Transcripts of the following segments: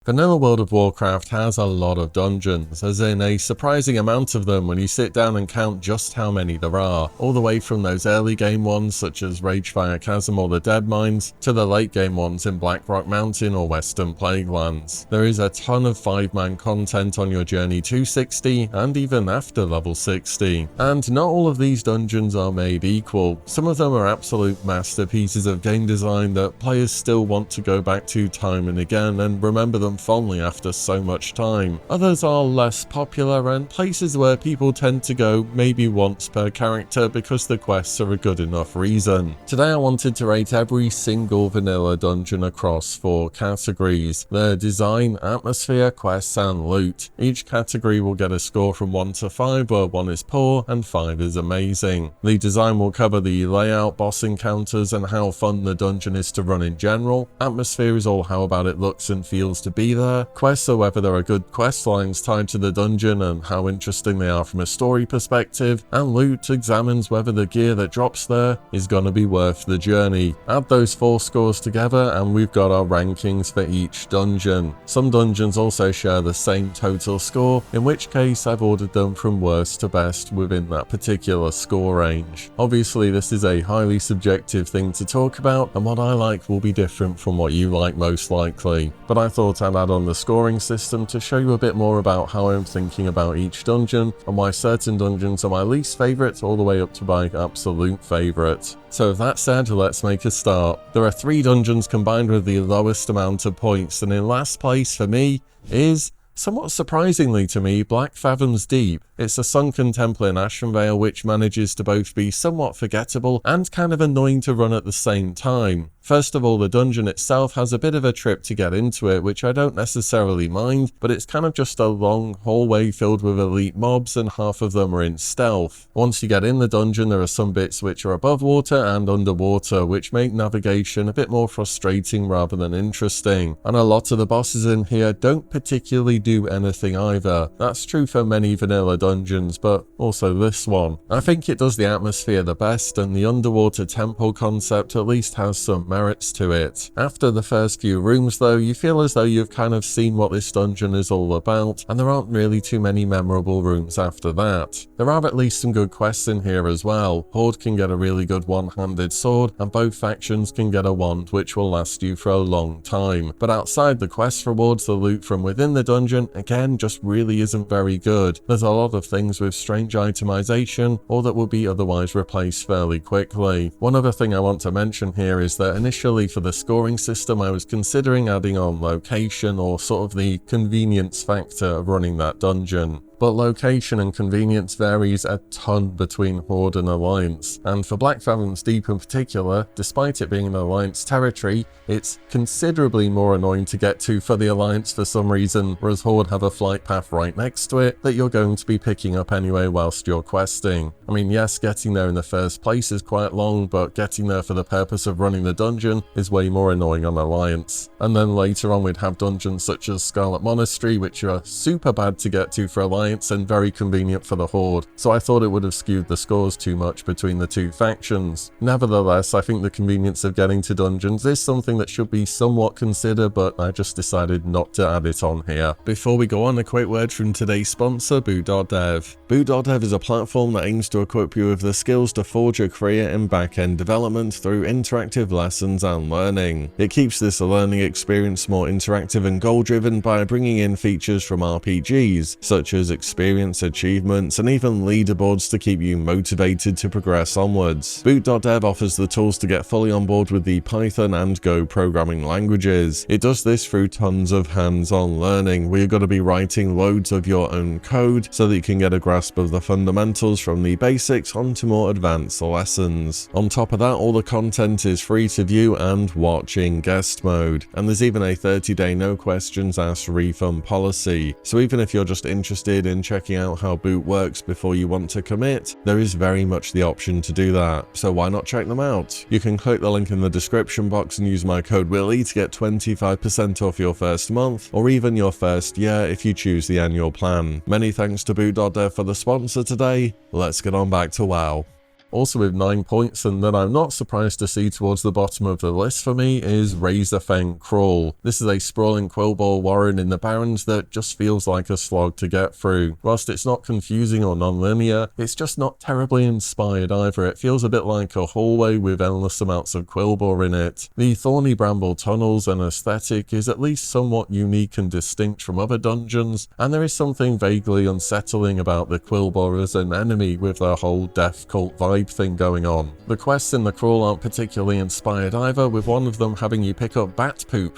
Vanilla World of Warcraft has a lot of dungeons, as in a surprising amount of them when you sit down and count just how many there are, all the way from those early game ones such as Ragefire Chasm or the Deadmines, to the late game ones in Blackrock Mountain or Western Plaguelands. There is a ton of 5-man content on your journey to 60 and even after level 60, and not all of these dungeons are made equal. Some of them are absolute masterpieces of game design that players still want to go back to time and again and remember them fondly after so much time. Others are less popular and places where people tend to go maybe once per character because the quests are a good enough reason. Today I wanted to rate every single vanilla dungeon across 4 categories: their design, atmosphere, quests and loot. Each category will get a score from 1 to 5, where 1 is poor and 5 is amazing. The design will cover the layout, boss encounters and how fun the dungeon is to run in general. Atmosphere is all how about it looks and feels to be there. Quests are whether there are good quest lines tied to the dungeon and how interesting they are from a story perspective, and loot examines whether the gear that drops there is gonna be worth the journey. Add those 4 scores together and we've got our rankings for each dungeon. Some dungeons also share the same total score, in which case I've ordered them from worst to best within that particular score range. Obviously this is a highly subjective thing to talk about, and what I like will be different from what you like most likely, but I thought I'd add on the scoring system to show you a bit more about how I'm thinking about each dungeon and why certain dungeons are my least favourite all the way up to my absolute favourite. So with that said, let's make a start. There are 3 dungeons combined with the lowest amount of points, and in last place for me is, somewhat surprisingly to me, Blackfathoms Deep. It's a Sunken Temple in Ashenvale which manages to both be somewhat forgettable and kind of annoying to run at the same time. First of all, the dungeon itself has a bit of a trip to get into it, which I don't necessarily mind, but it's kind of just a long hallway filled with elite mobs and half of them are in stealth. Once you get in the dungeon, there are some bits which are above water and underwater, which make navigation a bit more frustrating rather than interesting. And a lot of the bosses in here don't particularly do anything either. That's true for many vanilla dungeons, but also this one. I think it does the atmosphere the best, and the underwater temple concept at least has some merits to it. After the first few rooms though, you feel as though you've kind of seen what this dungeon is all about, and there aren't really too many memorable rooms after that. There are at least some good quests in here as well. Horde can get a really good one-handed sword, and both factions can get a wand which will last you for a long time. But outside the quest rewards, the loot from within the dungeon, again, just really isn't very good. There's a lot of things with strange itemization, or that will be otherwise replaced fairly quickly. One other thing I want to mention here is that initially for the scoring system I was considering adding on location, or sort of the convenience factor of running that dungeon. But location and convenience varies a ton between Horde and Alliance, and for Blackfathoms Deep in particular, despite it being an Alliance territory, it's considerably more annoying to get to for the Alliance for some reason, whereas Horde have a flight path right next to it that you're going to be picking up anyway whilst you're questing. I mean, yes, getting there in the first place is quite long, but getting there for the purpose of running the dungeon is way more annoying on Alliance. And then later on we'd have dungeons such as Scarlet Monastery, which are super bad to get to for Alliance and very convenient for the Horde, so I thought it would have skewed the scores too much between the 2 factions. Nevertheless, I think the convenience of getting to dungeons is something that should be somewhat considered, but I just decided not to add it on here. Before we go on, a quick word from today's sponsor, Boot.dev. Boot.dev is a platform that aims to equip you with the skills to forge a career in back-end development through interactive lessons and learning. It keeps this learning experience more interactive and goal-driven by bringing in features from RPGs, such as experience, achievements, and even leaderboards to keep you motivated to progress onwards. Boot.dev offers the tools to get fully on board with the Python and Go programming languages. It does this through tons of hands-on learning, where you're going to be writing loads of your own code so that you can get a grasp of the fundamentals from the basics onto more advanced lessons. On top of that, all the content is free to view and watch in guest mode, and there's even a 30-day no questions asked refund policy, so even if you're just interested in checking out how Boot works before you want to commit, there is very much the option to do that, so why not check them out? You can click the link in the description box and use my code Willie to get 25% off your first month, or even your first year if you choose the annual plan. Many thanks to Boot.dev for the sponsor today. Let's get on back to WoW. Also with 9 points, and that I'm not surprised to see towards the bottom of the list for me, is Razorfen Kraul. This is a sprawling Quillbore Warren in the Barrens that just feels like a slog to get through. Whilst it's not confusing or non-linear, it's just not terribly inspired either. It feels a bit like a hallway with endless amounts of Quillbore in it. The thorny bramble tunnels and aesthetic is at least somewhat unique and distinct from other dungeons, and there is something vaguely unsettling about the Quillbore as an enemy with their whole death cult vibe thing going on. The quests in the Kraul aren't particularly inspired either, with one of them having you pick up bat poop.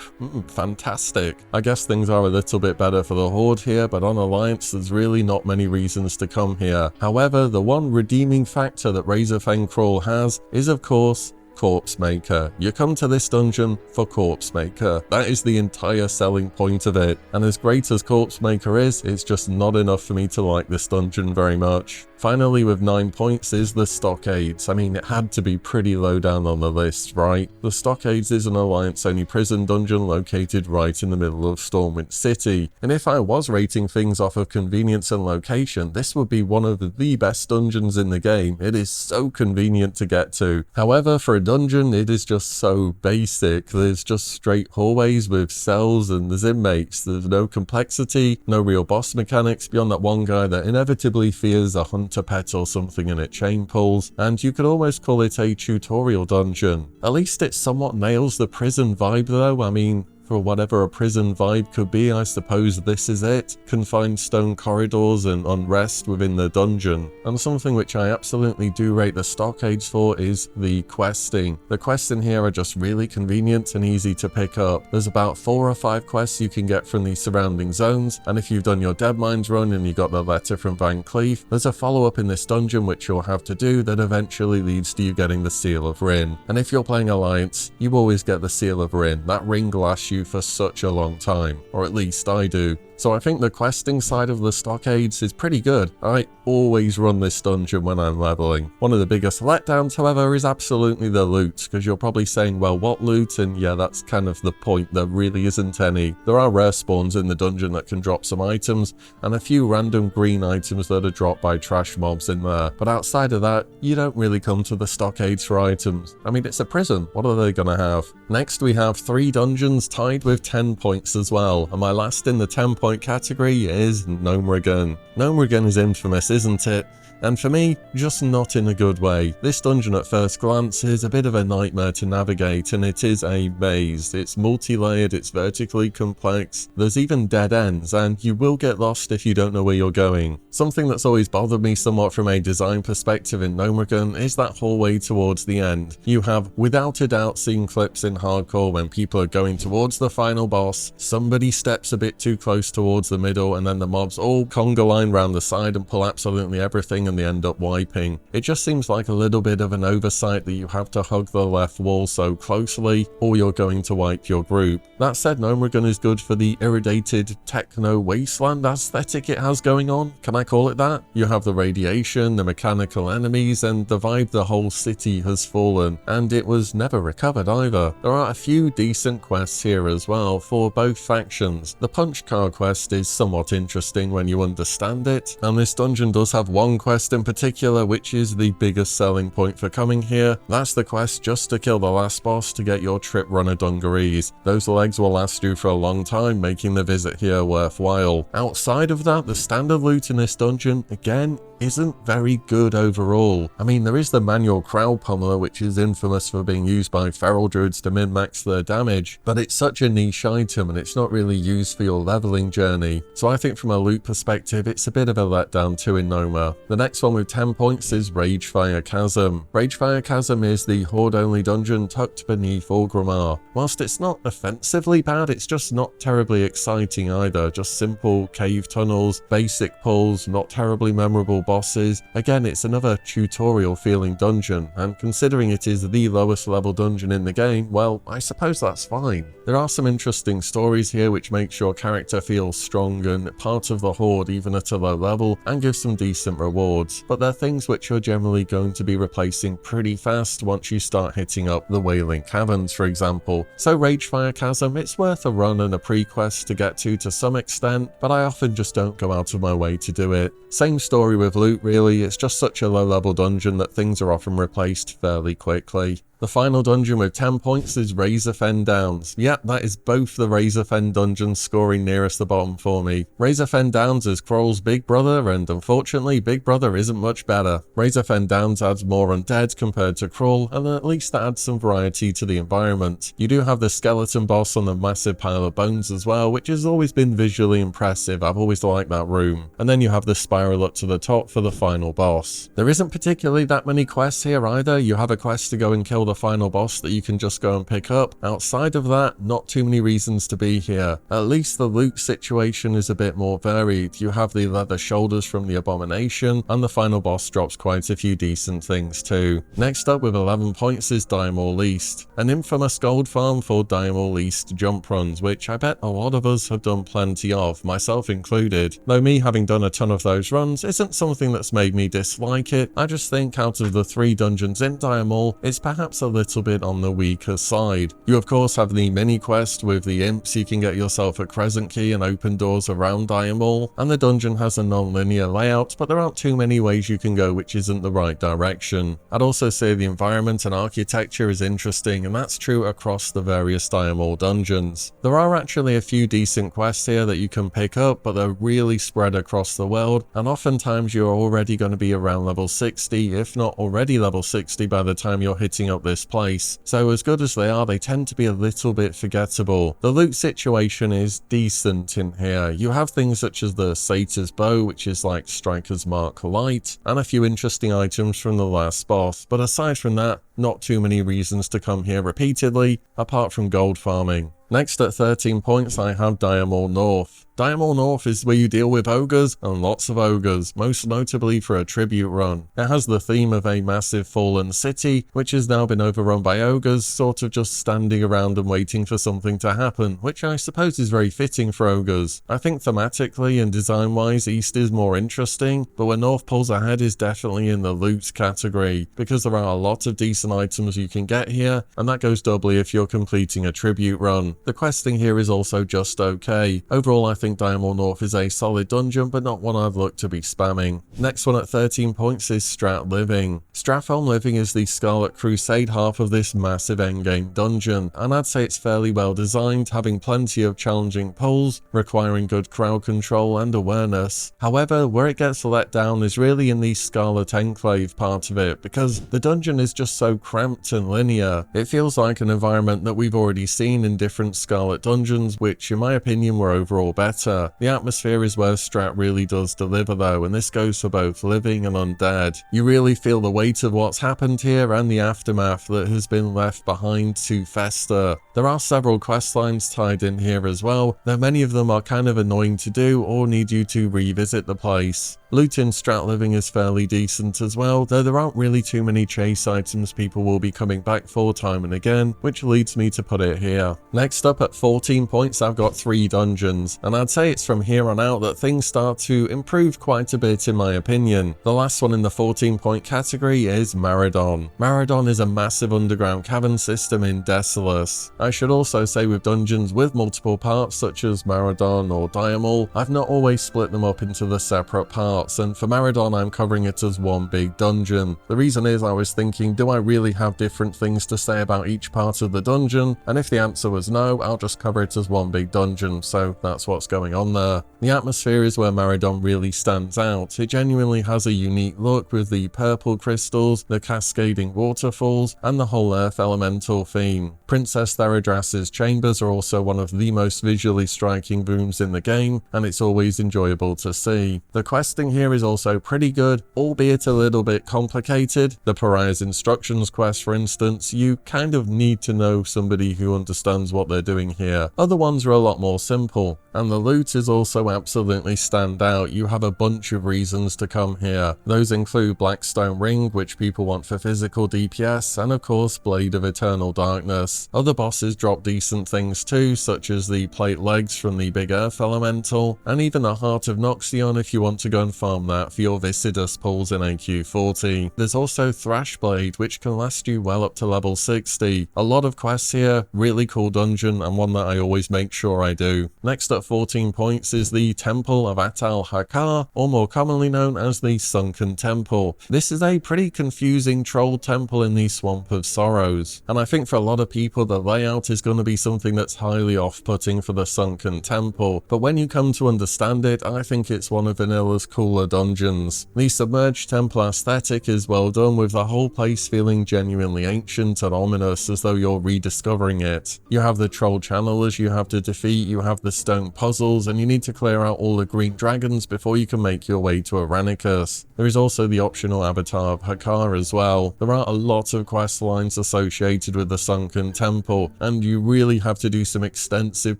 Fantastic. I guess things are a little bit better for the Horde here, but on Alliance there's really not many reasons to come here. However, the one redeeming factor that Razorfen Kraul has is, of course, Corpse Maker. You come to this dungeon for Corpse Maker. That is the entire selling point of it. And as great as Corpse Maker is, it's just not enough for me to like this dungeon very much. Finally, with 9 points is the Stockades. I mean, it had to be pretty low down on the list, right? The Stockades is an Alliance-only prison dungeon located right in the middle of Stormwind City. And if I was rating things off of convenience and location, this would be one of the best dungeons in the game. It is so convenient to get to. However, for a dungeon, it is just so basic. There's just straight hallways with cells and there's inmates. There's no complexity, no real boss mechanics beyond that one guy that inevitably fears a hunter pet or something and it chain pulls, and you could almost call it a tutorial dungeon. At least it somewhat nails the prison vibe though. I mean, for whatever a prison vibe could be, I suppose this is it. Confined stone corridors and unrest within the dungeon. And something which I absolutely do rate the Stockades for is the questing. The quests in here are just really convenient and easy to pick up. There's about 4 or 5 quests you can get from the surrounding zones, and if you've done your Deadmines run and you got the letter from Van Cleef, there's a follow-up in this dungeon which you'll have to do that eventually leads to you getting the Seal of Rin. And if you're playing Alliance, you always get the Seal of Rin. That ring lasts you for such a long time, or at least I do. So I think the questing side of the Stockades is pretty good. I always run this dungeon when I'm leveling. One of the biggest letdowns, however, is absolutely the loot, because you're probably saying, well, what loot? And yeah, that's kind of the point. There really isn't any. There are rare spawns in the dungeon that can drop some items, and a few random green items that are dropped by trash mobs in there. But outside of that, you don't really come to the Stockades for items. I mean, it's a prison. What are they gonna have? Next, we have 3 dungeons tied with 10 points as well, and my last in the 10-point category is Gnomeregan. Gnomeregan is infamous, isn't it? And for me, just not in a good way. This dungeon at first glance is a bit of a nightmare to navigate, and it is a maze. It's multi-layered, it's vertically complex, there's even dead ends, and you will get lost if you don't know where you're going. Something that's always bothered me somewhat from a design perspective in Gnomeregan is that hallway towards the end. You have without a doubt seen clips in hardcore when people are going towards the final boss, somebody steps a bit too close towards the middle, and then the mobs all conga line round the side and pull absolutely everything, and they end up wiping. It just seems like a little bit of an oversight that you have to hug the left wall so closely, or you're going to wipe your group. That said, Gnomeregan is good for the irradiated techno wasteland aesthetic it has going on. Can I call it that? You have the radiation, the mechanical enemies, and the vibe the whole city has fallen, and it was never recovered either. There are a few decent quests here as well for both factions. The punch card quest is somewhat interesting when you understand it, and this dungeon does have one quest in particular which is the biggest selling point for coming here. That's the quest just to kill the last boss to get your trip runner dungarees. Those legs will last you for a long time, making the visit here worthwhile. Outside of that, the standard loot in this dungeon, again, isn't very good overall. I mean, there is the manual crowd pummeler, which is infamous for being used by feral druids to min-max their damage, but it's such a niche item and it's not really used for your leveling journey. So I think from a loot perspective, it's a bit of a letdown too in Noma. The next one with 10 points is Ragefire Chasm. Ragefire Chasm is the horde-only dungeon tucked beneath Orgrimmar. Whilst it's not offensively bad, it's just not terribly exciting either. Just simple cave tunnels, basic pulls, not terribly memorable bosses. Again, it's another tutorial feeling dungeon, and considering it is the lowest level dungeon in the game, well, I suppose that's fine. There are some interesting stories here which makes your character feel strong and part of the horde even at a low level, and give some decent rewards, but they're things which you're generally going to be replacing pretty fast once you start hitting up the Wailing Caverns, for example. So Ragefire Chasm, it's worth a run and a pre-quest to get to some extent, but I often just don't go out of my way to do it. Same story with loot really, it's just such a low level dungeon that things are often replaced fairly quickly. The final dungeon with 10 points is Razorfen Downs. Yep, that is both the Razorfen dungeons scoring nearest the bottom for me. Razorfen Downs is Kraul's big brother, and unfortunately Big Brother isn't much better. Razorfen Downs adds more undead compared to Kraul, and at least that adds some variety to the environment. You do have the skeleton boss on the massive pile of bones as well, which has always been visually impressive. I've always liked that room. And then you have the spiral up to the top for the final boss. There isn't particularly that many quests here either. You have a quest to go and kill the final boss that you can just go and pick up. Outside of that, not too many reasons to be here. At least the loot situation is a bit more varied. You have the leather shoulders from the Abomination, and the final boss drops quite a few decent things too. Next up with 11 points is Diamol East, an infamous gold farm for Diamol East jump runs, which I bet a lot of us have done plenty of, myself included. Though me having done a ton of those runs isn't something that's made me dislike it. I just think out of the 3 dungeons in Diamol, it's perhaps a little bit on the weaker side. You of course have the mini quest with the imps. You can get yourself a crescent key and open doors around Diamol, and the dungeon has a non-linear layout, but there aren't too many ways you can go which isn't the right direction. I'd also say the environment and architecture is interesting, and that's true across the various Diamol dungeons. There are actually a few decent quests here that you can pick up, but they're really spread across the world, and oftentimes you're already going to be around level 60, if not already level 60 by the time you're hitting up this place. So as good as they are, they tend to be a little bit forgettable. The loot situation is decent in here. You have things such as the Satyr's Bow, which is like Striker's Mark Light, and a few interesting items from the last boss, but aside from that, not too many reasons to come here repeatedly, apart from gold farming. Next at 13 points I have Diamol North. Diamol North is where you deal with ogres, and lots of ogres, most notably for a tribute run. It has the theme of a massive fallen city, which has now been overrun by ogres, sort of just standing around and waiting for something to happen, which I suppose is very fitting for ogres. I think thematically and design-wise East is more interesting, but where North pulls ahead is definitely in the loot category, because there are a lot of decent items you can get here, and that goes doubly if you're completing a tribute run. The questing here is also just okay. Overall I think Diamol North is a solid dungeon, but not one I'd look to be spamming. Next one at 13 points is Stratholme Living. Stratholme Living is the Scarlet Crusade half of this massive endgame dungeon, and I'd say it's fairly well designed, having plenty of challenging pulls, requiring good crowd control and awareness. However, where it gets let down is really in the Scarlet Enclave part of it, because the dungeon is just so cramped and linear. It feels like an environment that we've already seen in different Scarlet dungeons, which in my opinion were overall better. The atmosphere is where Strat really does deliver though, and this goes for both living and undead. You really feel the weight of what's happened here and the aftermath that has been left behind to fester. There are several quest lines tied in here as well, though many of them are kind of annoying to do or need you to revisit the place. Loot in Strat Living is fairly decent as well, though there aren't really too many chase items people will be coming back for time and again, which leads me to put it here. Next up at 14 points I've got 3 dungeons, and I'd say it's from here on out that things start to improve quite a bit in my opinion. The last one in the 14-point category is Maraudon. Maraudon is a massive underground cavern system in Desolus. I should also say with dungeons with multiple parts such as Maraudon or Diamol, I've not always split them up into the separate parts, and for Maraudon I'm covering it as one big dungeon. The reason is I was thinking, do I really have different things to say about each part of the dungeon? And if the answer was no, I'll just cover it as one big dungeon, so that's what's going on there. The atmosphere is where Maraudon really stands out. It genuinely has a unique look with the purple crystals, the cascading waterfalls, and the whole earth elemental theme. Princess Theradras's chambers are also one of the most visually striking rooms in the game, and it's always enjoyable to see. The questing here is also pretty good, albeit a little bit complicated. The Pariah's Instructions quest, for instance, you kind of need to know somebody who understands what they're doing here. Other ones are a lot more simple. And the loot is also absolutely standout. You have a bunch of reasons to come here. Those include Blackstone Ring, which people want for physical DPS, and of course Blade of Eternal Darkness. Other bosses drop decent things too, such as the plate legs from the big earth elemental, and even the Heart of Noxion if you want to go and farm that for your Viscidus pulls in AQ40. There's also Thrashblade, which can last you well up to level 60. A lot of quests here, really cool dungeon, and one that I always make sure I do. Next up 14 points is the Temple of Atal Hakar, or more commonly known as the Sunken Temple. This is a pretty confusing troll temple in the Swamp of Sorrows, and I think for a lot of people the layout is going to be something that's highly off-putting for the Sunken Temple, but when you come to understand it, I think it's one of Vanilla's cooler dungeons. The submerged temple aesthetic is well done, with the whole place feeling genuinely ancient and ominous, as though you're rediscovering it. You have the troll channelers you have to defeat, you have the stone puzzles, and you need to clear out all the green dragons before you can make your way to Aranicus. There is also the optional avatar of Hakar as well. There are a lot of quest lines associated with the Sunken Temple, and you really have to do some extensive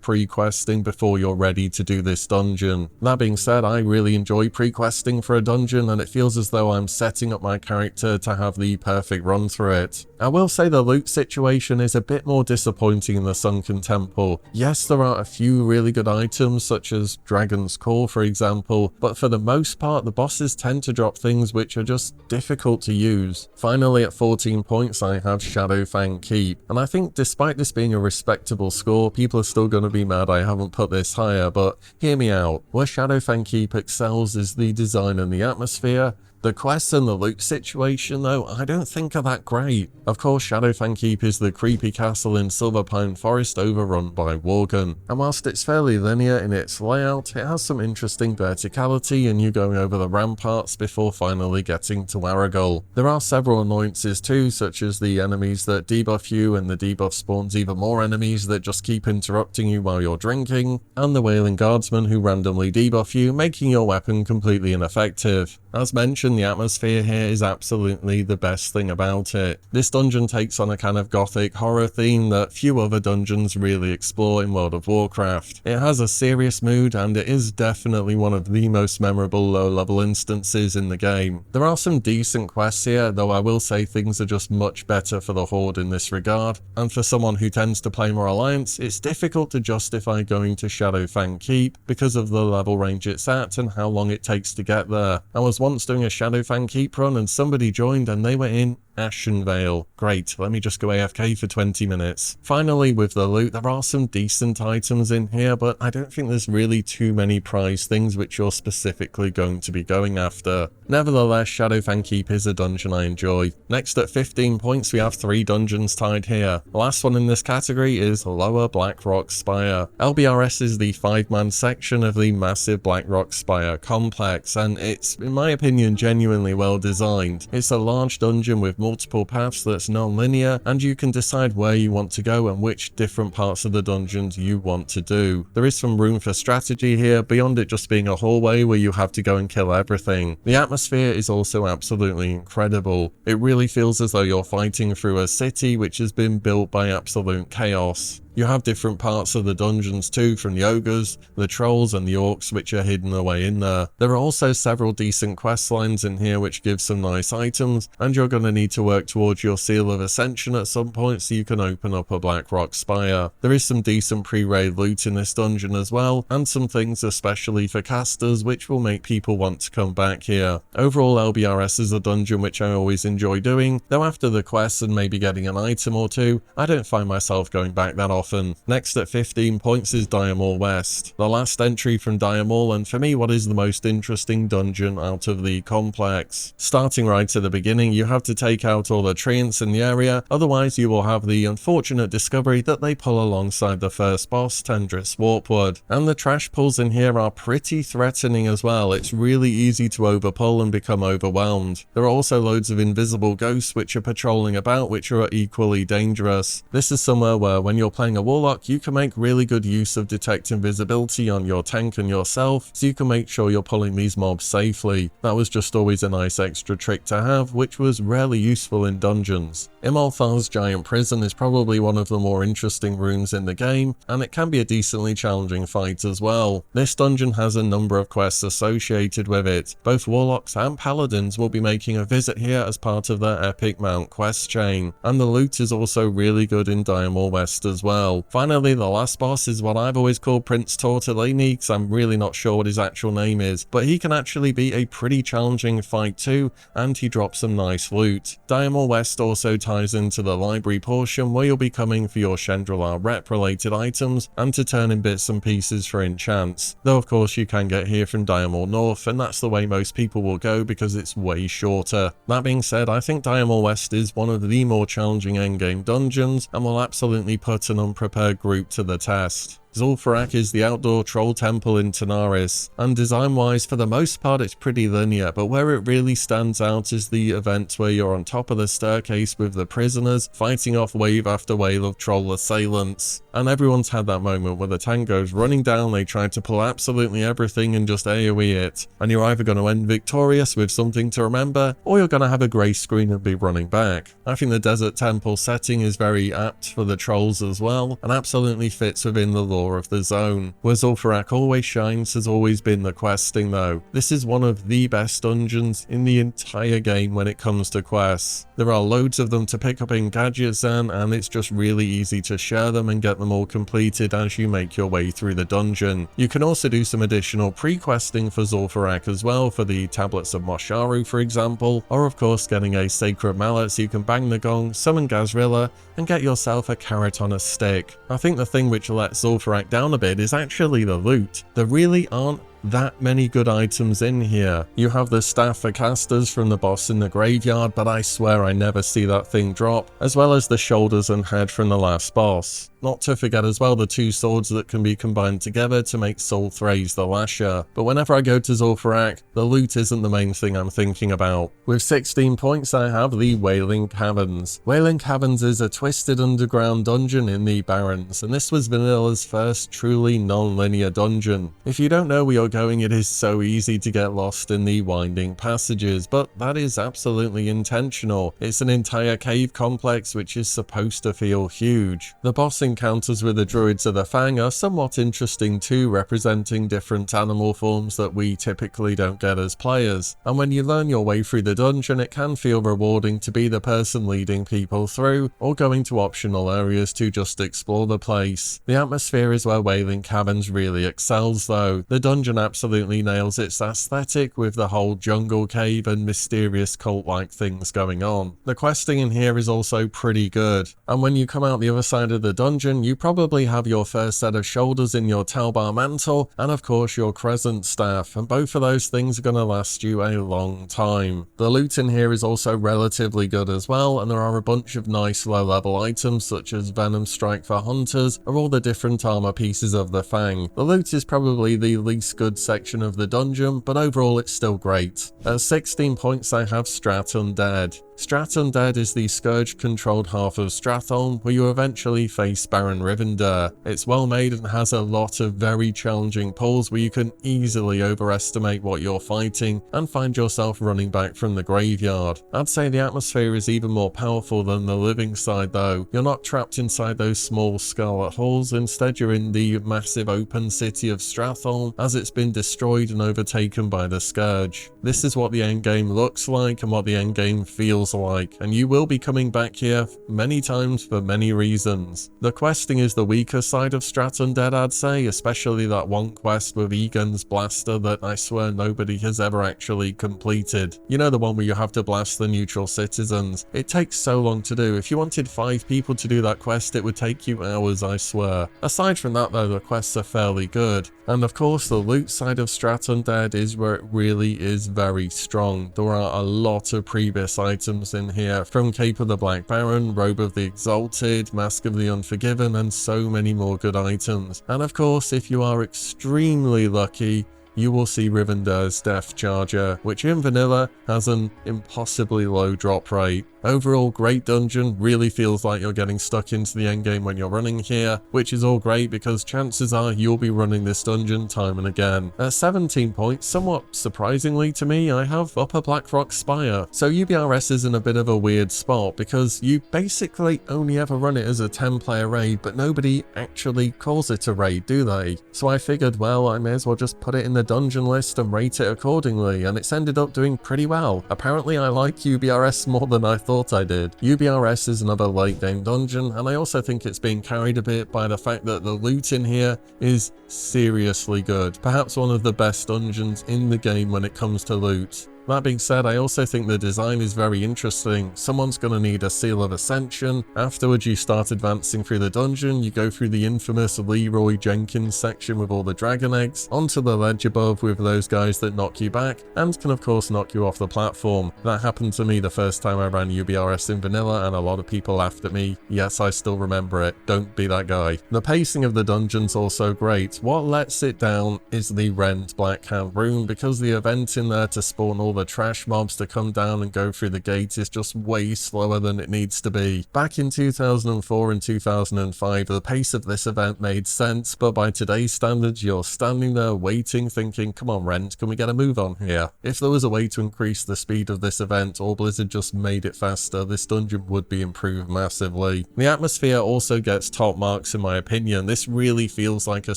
pre-questing before you're ready to do this dungeon. That being said, I really enjoy pre-questing for a dungeon, and it feels as though I'm setting up my character to have the perfect run through it. I will say the loot situation is a bit more disappointing in the Sunken Temple. Yes, there are a few really good items, such as Dragon's Call for example, but for the most part the bosses tend to drop things which are just difficult to use. Finally, at 14 points I have Shadowfang Keep, and I think despite this being a respectable score, people are still going to be mad I haven't put this higher, but hear me out. Where Shadowfang Keep excels is the design and the atmosphere. The quests and the loot situation though, I don't think are that great. Of course, Shadowfang Keep is the creepy castle in Silverpine Forest overrun by Worgen, and whilst it's fairly linear in its layout, it has some interesting verticality in you going over the ramparts before finally getting to Aragol. There are several annoyances too, such as the enemies that debuff you, and the debuff spawns even more enemies that just keep interrupting you while you're drinking, and the Wailing Guardsmen who randomly debuff you, making your weapon completely ineffective. As mentioned, the atmosphere here is absolutely the best thing about it. This dungeon takes on a kind of gothic horror theme that few other dungeons really explore in World of Warcraft. It has a serious mood, and it is definitely one of the most memorable low-level instances in the game. There are some decent quests here, though I will say things are just much better for the Horde in this regard, and for someone who tends to play more Alliance, it's difficult to justify going to Shadowfang Keep because of the level range it's at and how long it takes to get there. I was once doing a Shadowfang Keep run and somebody joined and they were in Ashenvale. Great, let me just go AFK for 20 minutes. Finally, with the loot, there are some decent items in here, but I don't think there's really too many prize things which you're specifically going to be going after. Nevertheless, Shadowfang Keep is a dungeon I enjoy. Next at 15 points, we have 3 dungeons tied here. The last one in this category is Lower Blackrock Spire. LBRS is the 5-man section of the massive Blackrock Spire complex, and it's, in my opinion, genuinely well designed. It's a large dungeon with multiple paths that's non-linear, and you can decide where you want to go and which different parts of the dungeons you want to do. There is some room for strategy here, beyond it just being a hallway where you have to go and kill everything. The atmosphere is also absolutely incredible. It really feels as though you're fighting through a city which has been built by absolute chaos. You have different parts of the dungeons too, from the ogres, the trolls and the orcs which are hidden away in there. There are also several decent quest lines in here which give some nice items, and you're going to need to work towards your Seal of Ascension at some point so you can open up a Blackrock Spire. There is some decent pre-raid loot in this dungeon as well, and some things especially for casters which will make people want to come back here. Overall, LBRS is a dungeon which I always enjoy doing, though after the quests and maybe getting an item or two, I don't find myself going back that often. Next at 15 points is Diamol West, the last entry from Diamol, and for me what is the most interesting dungeon out of the complex. Starting right at the beginning, you have to take out all the treants in the area, otherwise you will have the unfortunate discovery that they pull alongside the first boss, Tendris Warpwood. And the trash pulls in here are pretty threatening as well. It's really easy to overpull and become overwhelmed. There are also loads of invisible ghosts which are patrolling about which are equally dangerous. This is somewhere where when you're playing playing a Warlock, you can make really good use of detect invisibility on your tank and yourself, so you can make sure you're pulling these mobs safely. That was just always a nice extra trick to have, which was rarely useful in dungeons. Imolthar's Giant Prison is probably one of the more interesting rooms in the game, and it can be a decently challenging fight as well. This dungeon has a number of quests associated with it. Both Warlocks and Paladins will be making a visit here as part of their epic mount quest chain, and the loot is also really good in Diamore West as well. Finally, the last boss is what I've always called Prince Tortellini, because I'm really not sure what his actual name is, but he can actually be a pretty challenging fight too, and he drops some nice loot. Diamore West also ties into the library portion, where you'll be coming for your Chandrila rep related items and to turn in bits and pieces for enchants, though of course you can get here from Diamore North, and that's the way most people will go because it's way shorter. That being said, I think Diamore West is one of the more challenging endgame dungeons and will absolutely put an unprepared group to the test. Zul'Farrak is the outdoor troll temple in Tanaris, and design-wise for the most part it's pretty linear, but where it really stands out is the events where you're on top of the staircase with the prisoners, fighting off wave after wave of troll assailants. And everyone's had that moment where the tank goes running down, they try to pull absolutely everything and just AoE it, and you're either going to end victorious with something to remember, or you're going to have a grey screen and be running back. I think the desert temple setting is very apt for the trolls as well, and absolutely fits within the lore of the zone. Where Zul'Farrak always shines has always been the questing though. This is one of the best dungeons in the entire game when it comes to quests. There are loads of them to pick up in Gadgetzan, and it's just really easy to share them and get them all completed as you make your way through the dungeon. You can also do some additional pre-questing for Zul'Farrak as well, for the Tablets of Mosharu for example, or of course getting a Sacred Mallet so you can bang the gong, summon Gazrilla, and get yourself a carrot on a stick. I think the thing which lets Zul'Farrak down a bit is actually the loot. There really aren't that many good items in here. You have the staff for casters from the boss in the graveyard, but I swear I never see that thing drop, as well as the shoulders and head from the last boss. Not to forget as well the two swords that can be combined together to make Soul Thraze the Lasher. But whenever I go to Zul'Farrak, the loot isn't the main thing I'm thinking about. With 16 points I have the Wailing Caverns. Wailing Caverns is a twisted underground dungeon in the Barrens, and this was Vanilla's first truly non-linear dungeon. If you don't know where you're going, it is so easy to get lost in the winding passages, but that is absolutely intentional. It's an entire cave complex which is supposed to feel huge. The boss encounters with the Druids of the Fang are somewhat interesting too, representing different animal forms that we typically don't get as players, and when you learn your way through the dungeon it can feel rewarding to be the person leading people through, or going to optional areas to just explore the place. The atmosphere is where Wailing Caverns really excels though. The dungeon absolutely nails its aesthetic with the whole jungle cave and mysterious cult-like things going on. The questing in here is also pretty good, and when you come out the other side of the dungeon you probably have your first set of shoulders in your Talbar mantle, and of course your Crescent staff, and both of those things are going to last you a long time. The loot in here is also relatively good as well, and there are a bunch of nice low level items such as Venom Strike for Hunters, or all the different armor pieces of the Fang. The loot is probably the least good section of the dungeon, but overall it's still great. At 16 points I have Strat Undead. Strat Undead is the Scourge-controlled half of Stratholme, where you eventually face Baron Rivendell. It's well made and has a lot of very challenging pulls where you can easily overestimate what you're fighting and find yourself running back from the graveyard. I'd say the atmosphere is even more powerful than the living side though. You're not trapped inside those small scarlet halls, instead you're in the massive open city of Stratholme as it's been destroyed and overtaken by the Scourge. This is what the endgame looks like and what the endgame feels like, and you will be coming back here many times for many reasons. The questing is the weaker side of Strat Undead, I'd say, especially that one quest with Egan's blaster that I swear nobody has ever actually completed. You know, the one where you have to blast the neutral citizens. It takes so long to do. If you wanted 5 people to do that quest, it would take you hours, I swear. Aside from that though, the quests are fairly good. And of course the loot side of Strat Undead is where it really is very strong. There are a lot of previous items in here, from Cape of the Black Baron, Robe of the Exalted, Mask of the Unforgiven, and so many more good items. And of course, if you are extremely lucky, you will see Rivendar's Death Charger, which in vanilla has an impossibly low drop rate. Overall, great dungeon, really feels like you're getting stuck into the endgame when you're running here, which is all great because chances are you'll be running this dungeon time and again. At 17 points, somewhat surprisingly to me, I have Upper Blackrock Spire. So UBRS is in a bit of a weird spot because you basically only ever run it as a 10-player raid, but nobody actually calls it a raid, do they? So I figured, well, I may as well just put it in the dungeon list and rate it accordingly, and it's ended up doing pretty well. Apparently I like UBRS more than I thought I did. UBRS is another late game dungeon, and I also think it's being carried a bit by the fact that the loot in here is seriously good. Perhaps one of the best dungeons in the game when it comes to loot. That being said, I also think the design is very interesting. Someone's going to need a Seal of Ascension. Afterwards, you start advancing through the dungeon, you go through the infamous Leroy Jenkins section with all the dragon eggs, onto the ledge above with those guys that knock you back, and can of course knock you off the platform. That happened to me the first time I ran UBRS in vanilla, and a lot of people laughed at me. Yes, I still remember it. Don't be that guy. The pacing of the dungeon's also great. What lets it down is the Rend Black Hand room, because the event in there to spawn all the trash mobs to come down and go through the gates is just way slower than it needs to be. Back in 2004 and 2005, the pace of this event made sense, but by today's standards, you're standing there waiting, thinking, come on Rend, can we get a move on here? If there was a way to increase the speed of this event, or Blizzard just made it faster, this dungeon would be improved massively. The atmosphere also gets top marks in my opinion. This really feels like a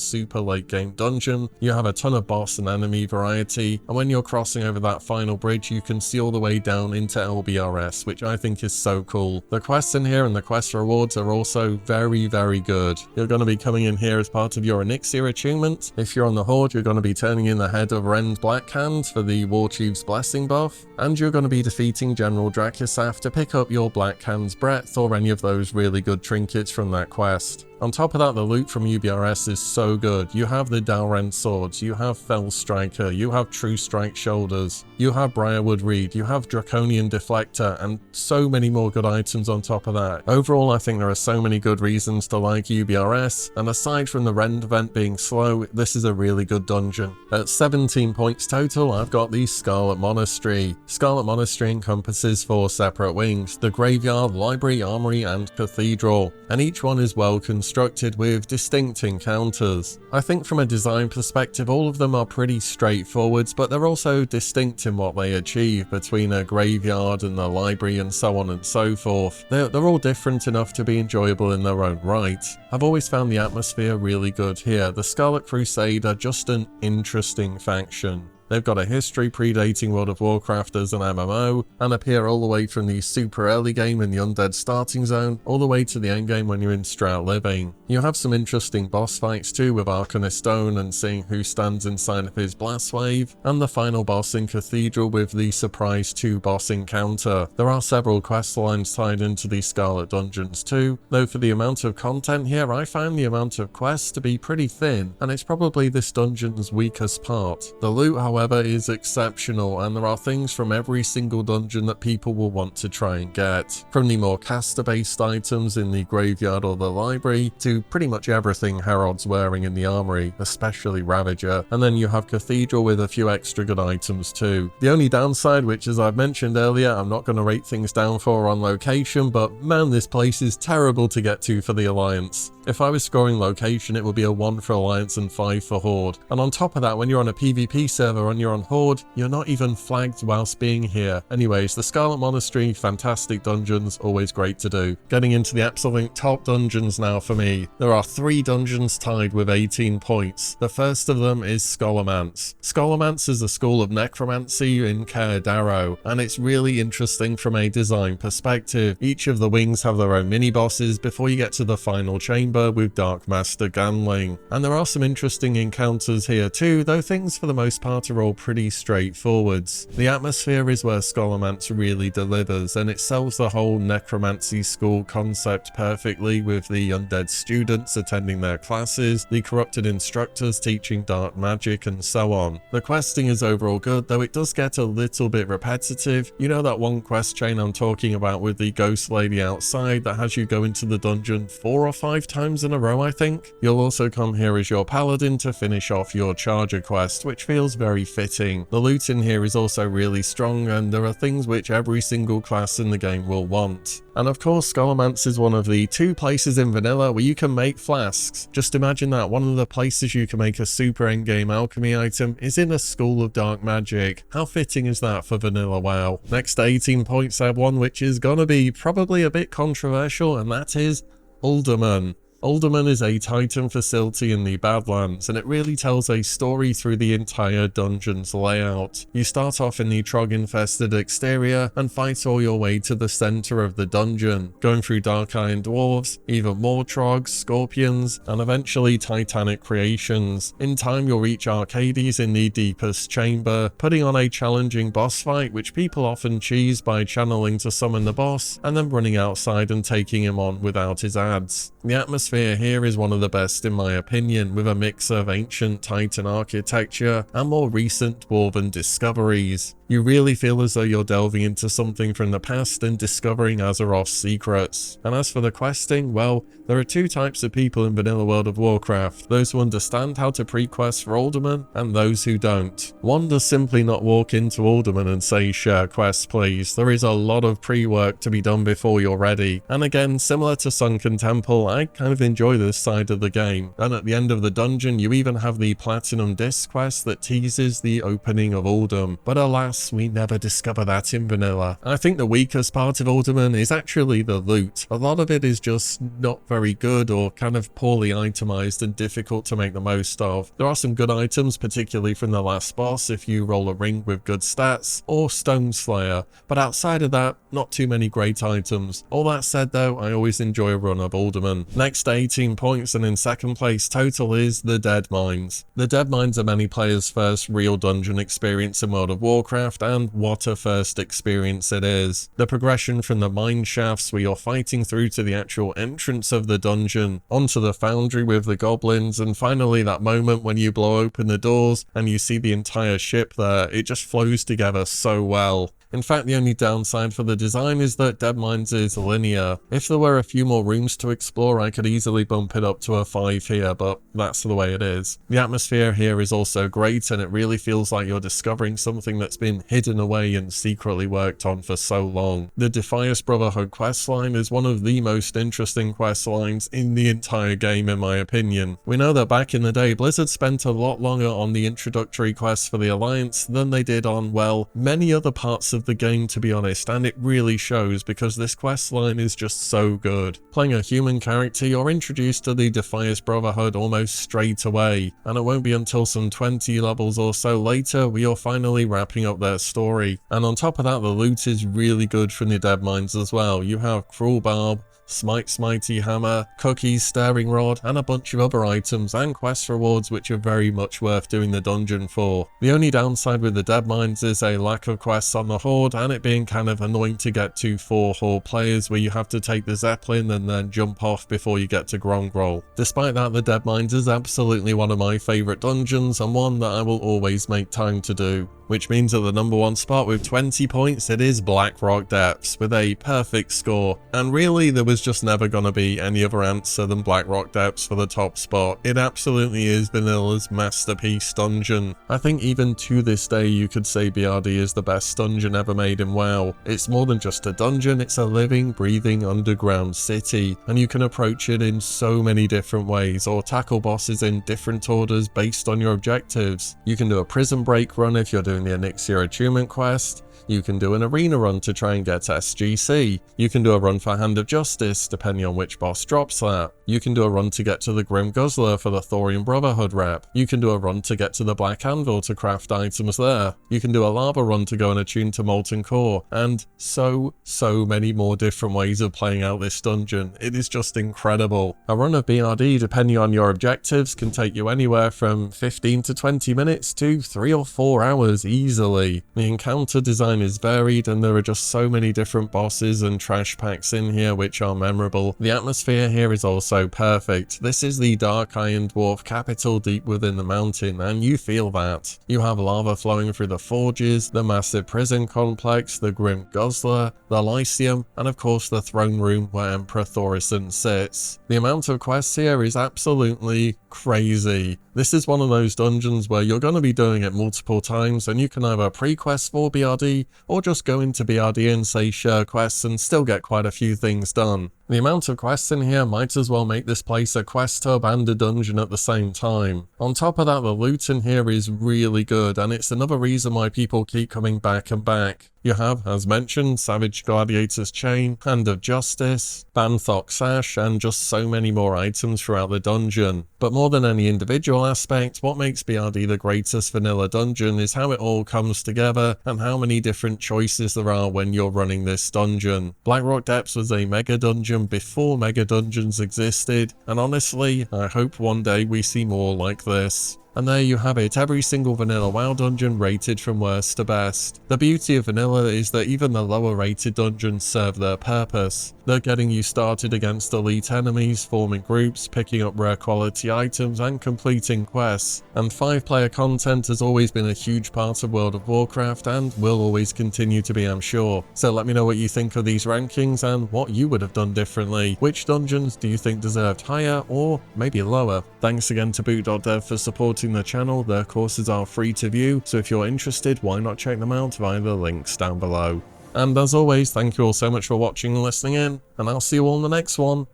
super late game dungeon. You have a ton of boss and enemy variety, and when you're crossing over that final bridge, you can see all the way down into LBRS, which I think is so cool. The quests in here and the quest rewards are also very, very good. You're going to be coming in here as part of your Elixir achievement. If you're on the Horde, you're going to be turning in the head of Rend Blackhand for the Warchief's Blessing buff, and you're going to be defeating General Drakisaf to pick up your Blackhand's Breath or any of those really good trinkets from that quest. On top of that, the loot from UBRS is so good. You have the Dalrend swords, you have Fell Striker, you have True Strike shoulders, you have Briarwood Reed, you have Draconian Deflector, and so many more good items on top of that. Overall, I think there are so many good reasons to like UBRS, and aside from the Rend event being slow, this is a really good dungeon. At 17 points total, I've got the Scarlet Monastery. Scarlet Monastery encompasses 4 separate wings: the Graveyard, Library, Armory, and Cathedral, and each one is well constructed with distinct encounters. I think from a design perspective, all of them are pretty straightforward, but they're also distinct in what they achieve between a graveyard and the library and so on and so forth. They're all different enough to be enjoyable in their own right. I've always found the atmosphere really good here. The Scarlet Crusade are just an interesting faction. They've got a history predating World of Warcraft as an MMO, and appear all the way from the super early game in the Undead starting zone, all the way to the endgame when you're in Stratholme Living. You have some interesting boss fights too, with Arcanist Stone and seeing who stands inside of his blast wave, and the final boss in Cathedral with the surprise 2-boss encounter. There are several quest lines tied into these Scarlet dungeons too, though for the amount of content here, I found the amount of quests to be pretty thin, and it's probably this dungeon's weakest part. The loot, however, is exceptional, and there are things from every single dungeon that people will want to try and get. From the more caster-based items in the graveyard or the library, to pretty much everything Harod's wearing in the armory, especially Ravager, and then you have Cathedral with a few extra good items too. The only downside, which as I've mentioned earlier, I'm not going to rate things down for on location, but man, this place is terrible to get to for the Alliance. If I was scoring location, it would be a 1 for Alliance and 5 for Horde. And on top of that, when you're on a PvP server and you're on Horde, you're not even flagged whilst being here. Anyways, the Scarlet Monastery, fantastic dungeons, always great to do. Getting into the absolute top dungeons now for me. There are 3 dungeons tied with 18 points. The first of them is Scholomance. Scholomance is a school of necromancy in Caer Darrow, and it's really interesting from a design perspective. Each of the wings have their own mini-bosses before you get to the final chamber with Dark Master Ganling. And there are some interesting encounters here too, though things for the most part are all pretty straightforwards. The atmosphere is where Scholomance really delivers, and it sells the whole necromancy school concept perfectly, with the undead students attending their classes, the corrupted instructors teaching dark magic, and so on. The questing is overall good, though it does get a little bit repetitive. You know that one quest chain I'm talking about with the ghost lady outside that has you go into the dungeon 4 or 5 times times in a row, I think. You'll also come here as your paladin to finish off your charger quest, which feels very fitting. The loot in here is also really strong, and there are things which every single class in the game will want. And of course, Scholomance is one of the 2 places in vanilla where you can make flasks. Just imagine that one of the places you can make a super endgame alchemy item is in a School of Dark Magic. How fitting is that for vanilla WoW? Next to 18 points, I have one which is gonna be probably a bit controversial, and that is Uldaman. Uldaman is a Titan facility in the Badlands, and it really tells a story through the entire dungeon's layout. You start off in the trog-infested exterior and fight all your way to the center of the dungeon, going through dark iron dwarves, even more trogs, scorpions, and eventually titanic creations. In time you'll reach Arcades in the deepest chamber, putting on a challenging boss fight which people often cheese by channeling to summon the boss, and then running outside and taking him on without his adds. The atmosphere here is one of the best in my opinion, with a mix of ancient Titan architecture and more recent dwarven discoveries. You really feel as though you're delving into something from the past and discovering Azeroth's secrets. And as for the questing, well, there are 2 types of people in vanilla World of Warcraft: those who understand how to pre-quest for Uldaman, and those who don't. One does simply not walk into Uldaman and say, "Share quests please." There is a lot of pre-work to be done before you're ready. And again, similar to Sunken Temple, I kind of enjoy this side of the game. And at the end of the dungeon, you even have the Platinum Disc quest that teases the opening of Uldum. But alas, we never discover that in vanilla. I think the weakest part of Uldaman is actually the loot. A lot of it is just not very good, or kind of poorly itemized and difficult to make the most of. There are some good items, particularly from the last boss if you roll a ring with good stats, or Stone Slayer, but outside of that, not too many great items. All that said though, I always enjoy a run of Uldaman. Next 18 points and in second place total is the Deadmines. The Deadmines are many players' first real dungeon experience in World of Warcraft, and what a first experience it is. The progression from the mine shafts where you're fighting through to the actual entrance of the dungeon, onto the foundry with the goblins, and finally that moment when you blow open the doors and you see the entire ship there, it just flows together so well. In fact, the only downside for the design is that Deadmines is linear. If there were a few more rooms to explore, I could easily bump it up to a 5 here, but that's the way it is. The atmosphere here is also great, and it really feels like you're discovering something that's been hidden away and secretly worked on for so long. The Defias Brotherhood questline is one of the most interesting questlines in the entire game in my opinion. We know that back in the day, Blizzard spent a lot longer on the introductory quests for the Alliance than they did on, well, many other parts of the game, to be honest, and it really shows because this questline is just so good. Playing a human character, you're introduced to the Defias Brotherhood almost straight away, and it won't be until some 20 levels or so later where you're finally wrapping up their story. And on top of that, the loot is really good from the Deadmines as well. You have Cruel Barb, Smite's Mighty Hammer, Cookie's Staring Rod, and a bunch of other items and quest rewards which are very much worth doing the dungeon for. The only downside with the Deadmines is a lack of quests on the Horde, and it being kind of annoying to get to for Horde players where you have to take the Zeppelin and then jump off before you get to Grongol. Despite that, the Deadmines is absolutely one of my favourite dungeons and one that I will always make time to do. Which means at the number 1 spot with 20 points, it is Blackrock Depths with a perfect score. And really, there was just never gonna be any other answer than Blackrock Depths for the top spot. It absolutely is vanilla's masterpiece dungeon. I think even to this day, you could say BRD is the best dungeon ever made in WoW. It's more than just a dungeon, it's a living, breathing underground city, and you can approach it in so many different ways, or tackle bosses in different orders based on your objectives. You can do a prison break run if you're doing the Elixir Attunement quest. You can do an arena run to try and get SGC. You can do a run for Hand of Justice, depending on which boss drops that. You can do a run to get to the Grim Guzzler for the Thorium Brotherhood rep. You can do a run to get to the Black Anvil to craft items there. You can do a lava run to go and attune to Molten Core, and so many more different ways of playing out this dungeon. It is just incredible. A run of BRD, depending on your objectives, can take you anywhere from 15 to 20 minutes to 3 or 4 hours easily. The encounter design design is varied, and there are just so many different bosses and trash packs in here which are memorable. The atmosphere here is also perfect. This is the Dark Iron Dwarf capital deep within the mountain, and you feel that. You have lava flowing through the forges, the massive prison complex, the Grim Guzzler, the Lyceum, and of course the throne room where Emperor Thaurissan sits. The amount of quests here is absolutely crazy. This is one of those dungeons where you're going to be doing it multiple times, and you can either pre-quest for BRD or just go into BRD and say share quests and still get quite a few things done. The amount of quests in here might as well make this place a quest hub and a dungeon at the same time. On top of that, the loot in here is really good, and it's another reason why people keep coming back and back. You have, as mentioned, Savage Gladiator's Chain, Hand of Justice, Banthok Sash, and just so many more items throughout the dungeon. But more than any individual aspect, what makes BRD the greatest vanilla dungeon is how it all comes together and how many different choices there are when you're running this dungeon. Blackrock Depths was a mega dungeon before mega dungeons existed, and honestly, I hope one day we see more like this. And there you have it, every single vanilla WoW dungeon rated from worst to best. The beauty of vanilla is that even the lower rated dungeons serve their purpose. They're getting you started against elite enemies, forming groups, picking up rare quality items, and completing quests. And 5-player content has always been a huge part of World of Warcraft and will always continue to be, I'm sure. So let me know what you think of these rankings and what you would have done differently. Which dungeons do you think deserved higher or maybe lower? Thanks again to boot.dev for supporting the channel. Their courses are free to view, so if you're interested, why not check them out via the links down below. And as always, thank you all so much for watching and listening in, and I'll see you all in the next one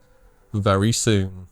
very soon.